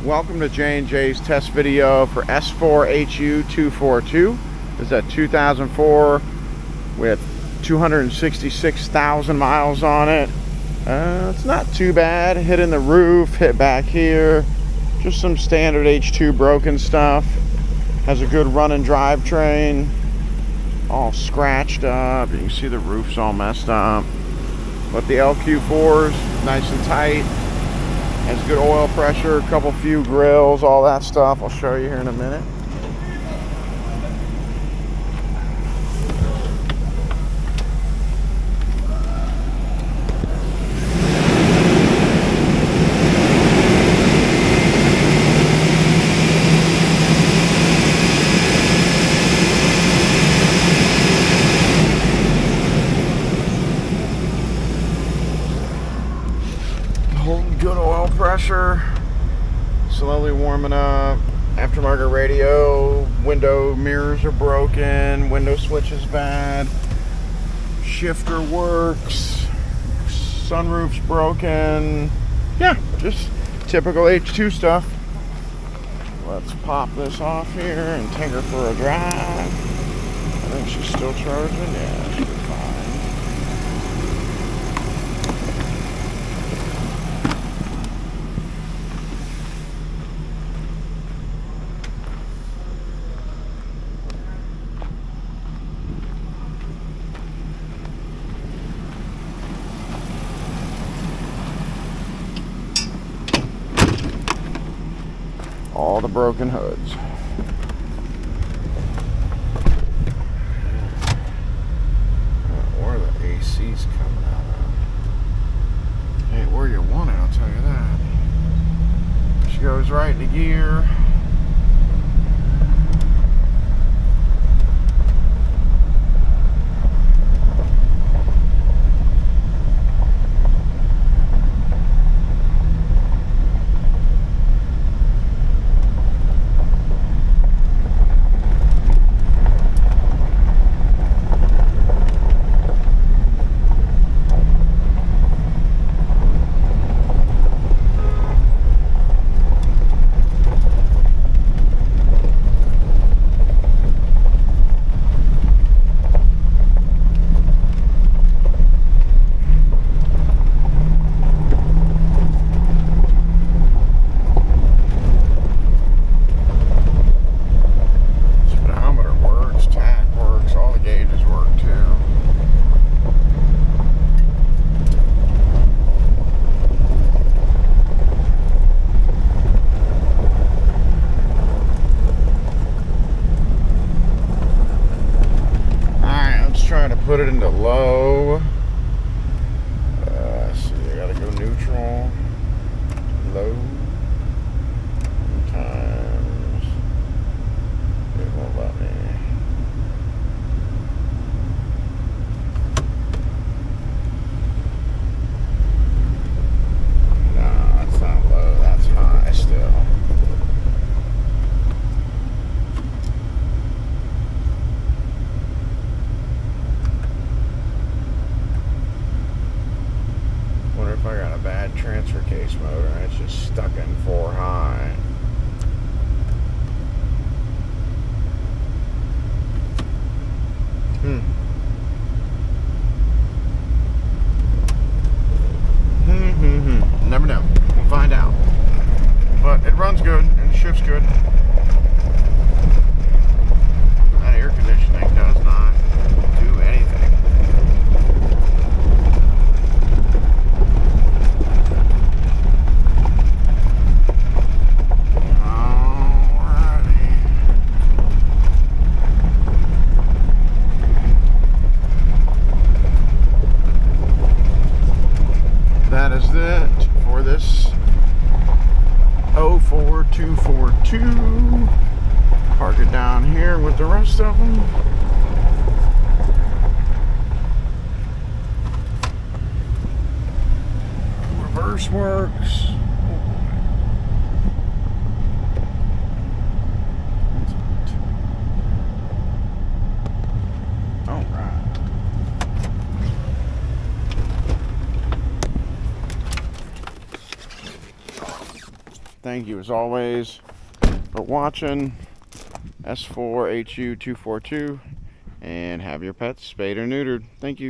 Welcome to J&J's test video for S4HU242. This is a 2004 with 266,000 miles on it. It's not too bad. Hit in the roof, hit back here. Just some standard H2 broken stuff. Has a good running drivetrain. All scratched up. You can see the roof's all messed up. But the LQ4 is nice and tight. Has good oil pressure, a couple few grills, all that stuff. I'll show you here in a minute. Holding good oil pressure, slowly warming up. Aftermarket radio, window mirrors are broken, window switch is bad, shifter works, sunroof's broken. Yeah, just typical H2 stuff. Let's pop this off here and take her for a drive. I think she's still charging. Yeah, she'll be fine. All the broken hoods. Where the AC's coming out of. Ain't where you want it, I'll tell you that. She goes right into gear. Trying to put it into low. See, I gotta go neutral, low, times. It won't let me. No, that's not low. That's high still. If I got a bad transfer case motor and it's just stuck in 4 high. Never know. We'll find out. But it runs good and shifts good. That air conditioning does not do anything. That is it for this 04242. Park it down here with the rest of them. Reverse works. All right. Thank you as always for watching. S4HU242, and have your pets spayed or neutered. Thank you.